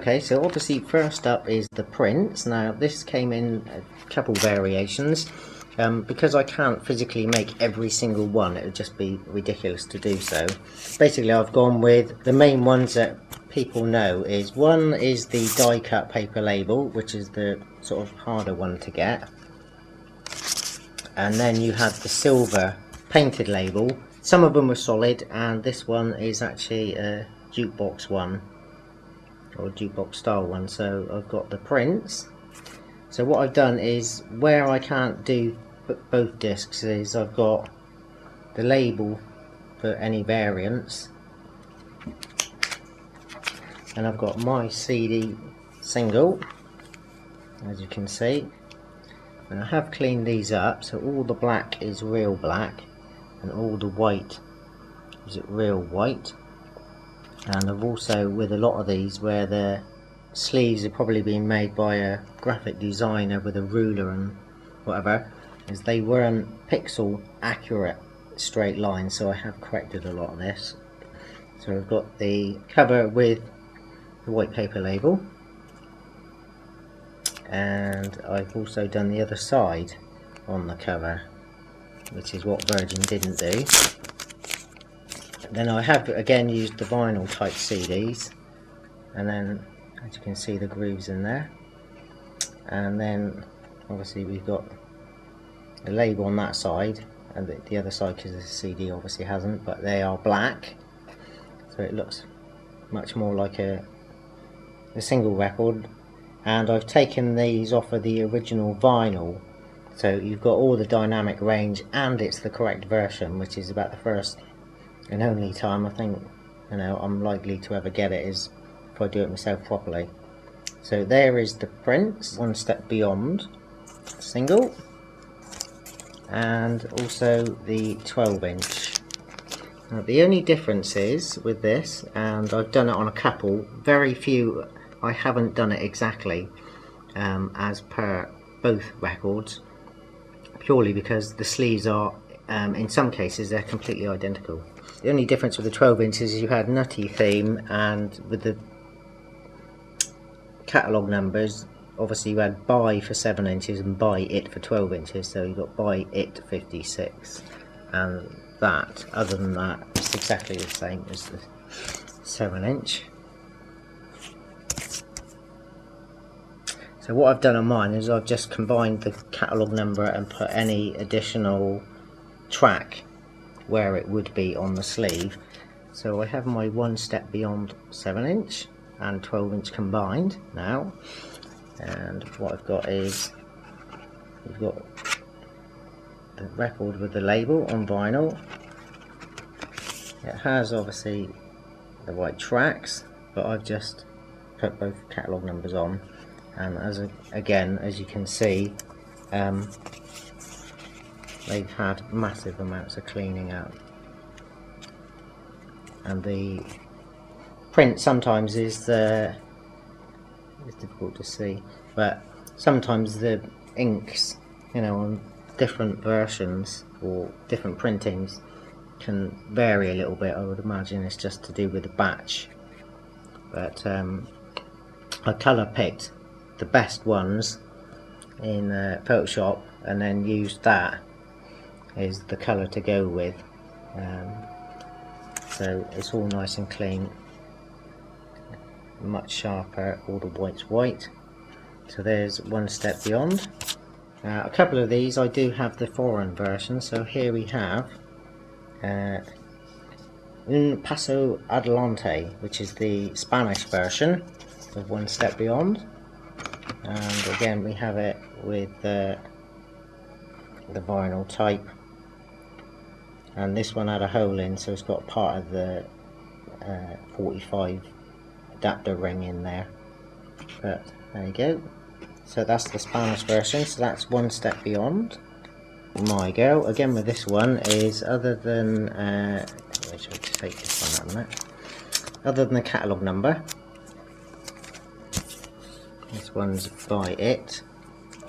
Okay, so obviously first up is the prints. Now this came in a couple variations. Because I can't physically make every single one, it would just be ridiculous to do so. Basically I've gone with the main ones that people know. One is the die cut paper label, which is the sort of harder one to get. And then you had the silver painted label. Some of them were solid, and this one is actually a jukebox one, or jukebox style one. So I've got the prints. So what I've done is, where I can't do both discs, is I've got the label for any variants, and I've got my CD single, as you can see. And I have cleaned these up, so all the black is real black and all the white is real white. And I've also, with a lot of these, where the sleeves have probably been made by a graphic designer with a ruler and whatever, is they weren't pixel accurate straight lines, so I have corrected a lot of this. So I've got the cover with the white paper label, and I've also done the other side on the cover, which is what Virgin didn't do. Then I have again used the vinyl type CDs, and then as you can see the grooves in there. And then obviously we've got the label on that side, and the other side, because the CD obviously hasn't, but they are black, so it looks much more like a single record. And I've taken these off of the original vinyl, so you've got all the dynamic range, and it's the correct version, which is about the first and only time I think I'm likely to ever get it, is if I do it myself properly. So there is the prints, One Step Beyond single, and also the 12-inch. Now the only difference is with this, and I've done it on a couple, very few I haven't done it exactly as per both records, purely because the sleeves are, in some cases, they're completely identical. The only difference with the 12-inch is you had Nutty theme, and with the catalogue numbers, obviously you had Buy for 7 inches and Buy It for 12 inches, so you got Buy It 56, and that, other than that, it's exactly the same as the 7-inch. So what I've done on mine is I've just combined the catalogue number and put any additional track where it would be on the sleeve. So I have my One Step Beyond 7-inch and 12-inch combined now, and what I've got is, we've got the record with the label on vinyl. It has obviously the white tracks, but I've just put both catalogue numbers on. And again, as you can see, they've had massive amounts of cleaning out, and the print sometimes is difficult to see, but sometimes the inks, on different versions or different printings can vary a little bit. I would imagine it's just to do with the batch, but I colour picked the best ones in Photoshop, and then used that as the colour to go with, so it's all nice and clean, much sharper, all the white's white. So there's One Step Beyond. A couple of these I do have the foreign version, so here we have Un Paso Adelante, which is the Spanish version of One Step Beyond. And again we have it with the vinyl type, and this one had a hole in, so it's got part of the 45 adapter ring in there, but there you go. So that's the Spanish version, so that's One Step Beyond. My go again with this one is, other than take this one out a minute, other than the catalogue number, this one's Buy It,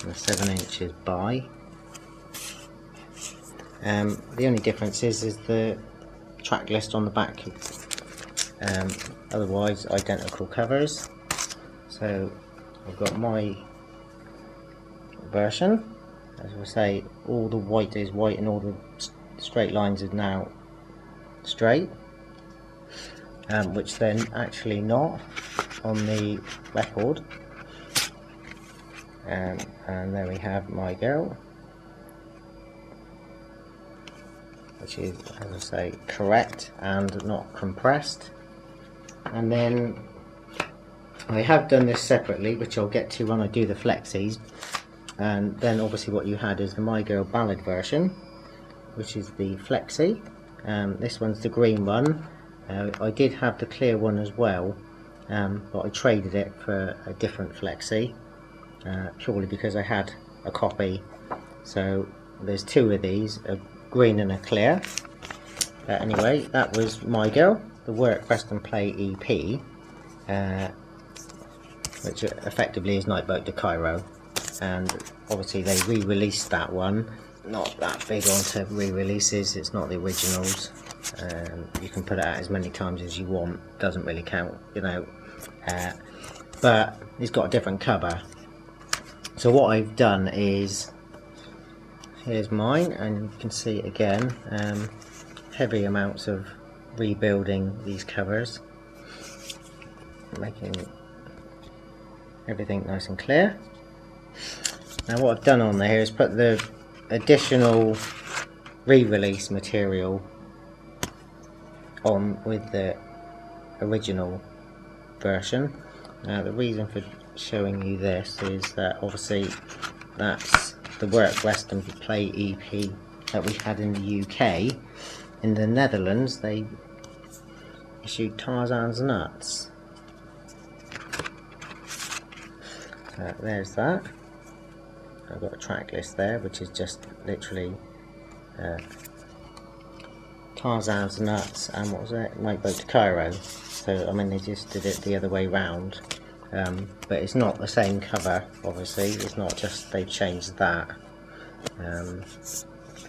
and the 7-inch is Buy. The only difference is the track list on the back, otherwise identical covers. So I've got my version. As I say, all the white is white and all the straight lines is now straight, which they're actually not on the record. And there we have my girl, which is, as I say, correct and not compressed. And then I have done this separately, which I'll get to when I do the flexies. And then obviously what you had is the My Girl Ballad version, which is the flexi. This one's the green one. I did have the clear one as well, but I traded it for a different flexi, purely because I had a copy. So there's two of these, a green and a clear. Anyway, that was My Girl, the Work, Rest and Play EP, which effectively is Night Boat to Cairo. And obviously they re-released that one. Not that big onto re-releases, it's not the originals. You can put it out as many times as you want, doesn't really count, you know. But it's got a different cover. So what I've done is, here's mine, and you can see again, heavy amounts of rebuilding these covers, making everything nice and clear. Now what I've done on there is put the additional re-release material on with the original version. Now the reason for showing you this is that obviously that's the Work, Rest and Play EP that we had in the UK. In the Netherlands they issued Tarzan's Nuts. So there's that. I've got a track list there, which is just literally Tarzan's Nuts and what was it? Night Boat to Cairo. So I mean they just did it the other way round, but it's not the same cover. Obviously, it's not just they changed that. The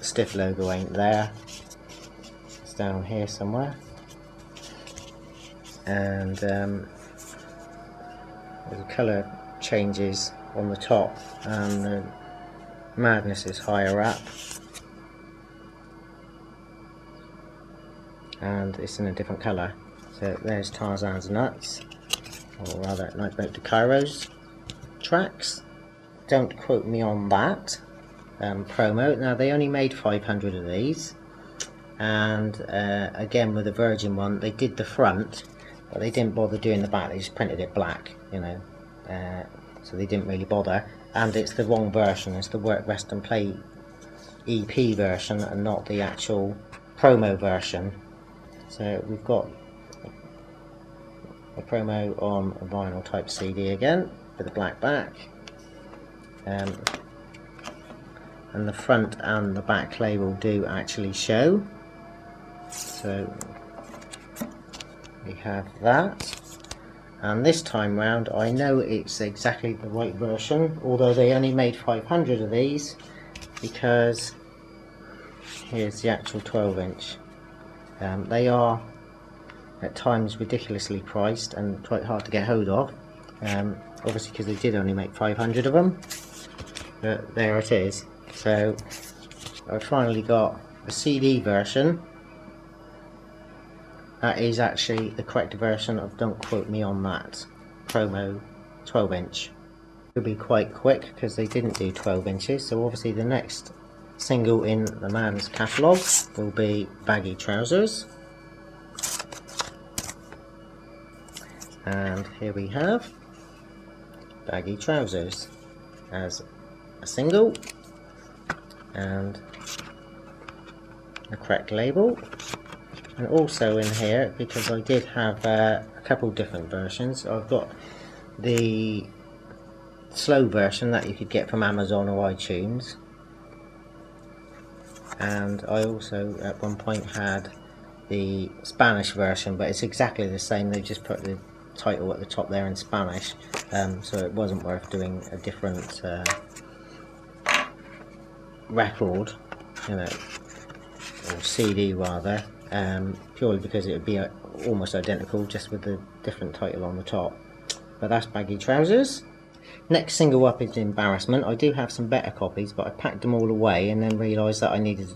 stiff logo ain't there. It's down here somewhere, and there's a colour changes on the top, and the Madness is higher up, and it's in a different colour. So there's Tarzan's Nuts, or rather Night Boat to Cairo's tracks. Don't quote me on that promo. Now they only made 500 of these, and again with the Virgin one they did the front, but they didn't bother doing the back. They just printed it black, you know. So they didn't really bother, and it's the wrong version. It's the Work, Rest and Play EP version and not the actual promo version. So we've got a promo on a vinyl type CD again with a black back, and the front and the back label do actually show. So we have that. And this time round I know it's exactly the right version, although they only made 500 of these, because here's the actual 12-inch. They are at times ridiculously priced and quite hard to get hold of, obviously because they did only make 500 of them, but there it is. So I've finally got a CD version. That is actually the correct version of Don't Quote Me on That promo 12-inch. It'll be quite quick because they didn't do 12 inches, so obviously the next single in the man's catalogue will be Baggy Trousers. And here we have Baggy Trousers as a single, and the correct label. And also in here, because I did have a couple different versions, I've got the slow version that you could get from Amazon or iTunes, and I also at one point had the Spanish version, but it's exactly the same. They just put the title at the top there in Spanish, so it wasn't worth doing a different record, you know, or CD rather, purely because it would be almost identical, just with the different title on the top. but that's Baggy Trousers. Next single up is Embarrassment. I do have some better copies, but I packed them all away and then realised that I needed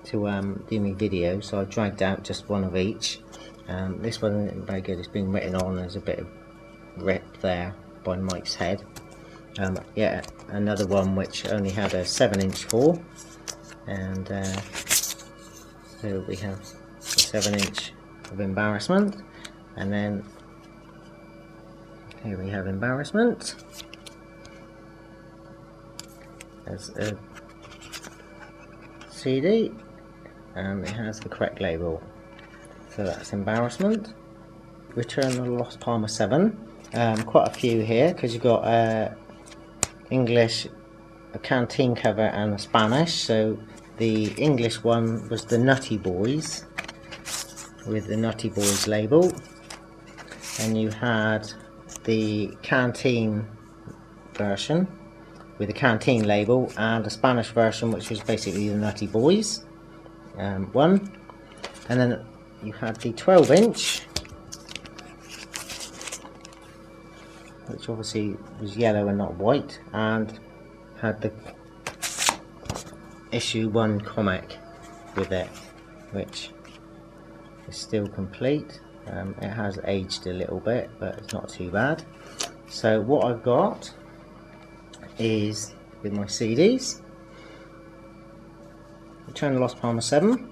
to do my video, so I dragged out just one of each. This one isn't very good. It's been written on. There's a bit of rip there by Mike's head. Yeah, another one which only had a 7-inch fall, and so we have the 7-inch of Embarrassment, and then here we have Embarrassment as a CD, and it has the correct label. So that's Embarrassment. Return of Los Palmas 7. Quite a few here, because you've got English, a canteen cover, and a Spanish. So the English one was the Nutty Boys, with the Nutty Boys label, and you had the canteen version with the canteen label, and a Spanish version which was basically the Nutty Boys one, and then you had the 12-inch, which obviously was yellow and not white, and had the issue 1 comic with it, which is still complete. It has aged a little bit, but it's not too bad. So what I've got is, with my CDs, Return of Los Palmas 7,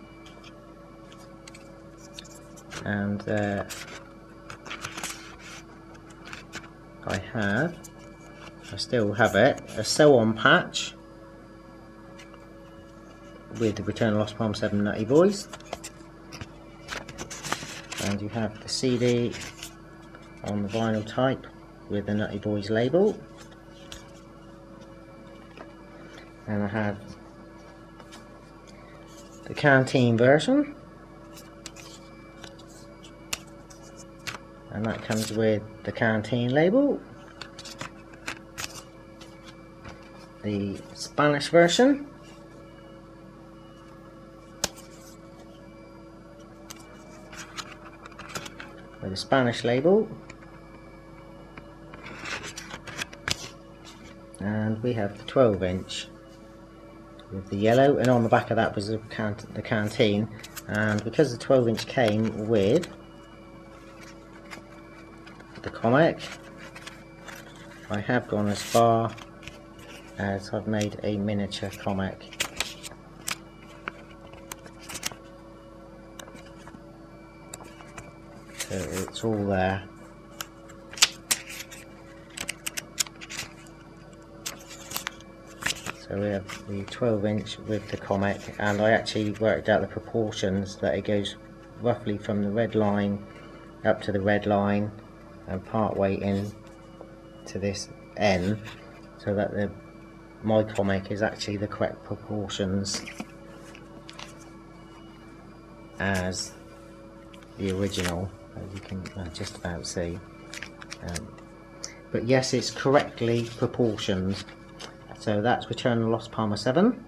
and I still have it, a sew-on patch with the Return of Los Palmas 7 Nutty Boys, and you have the CD on the vinyl type with the Nutty Boys label, and I have the canteen version, and that comes with the canteen label, the Spanish version, with the Spanish label, and we have the 12-inch with the yellow, and on the back of that was the canteen, and because the 12-inch came with the comic, I have gone as far as I've made a miniature comic. So it's all there. So we have the 12-inch with the comic, and I actually worked out the proportions that it goes roughly from the red line up to the red line and part way in to this N, so that my comic is actually the correct proportions as the original, as you can just about see. But yes, it's correctly proportioned. So that's Return of Los Palmas 7.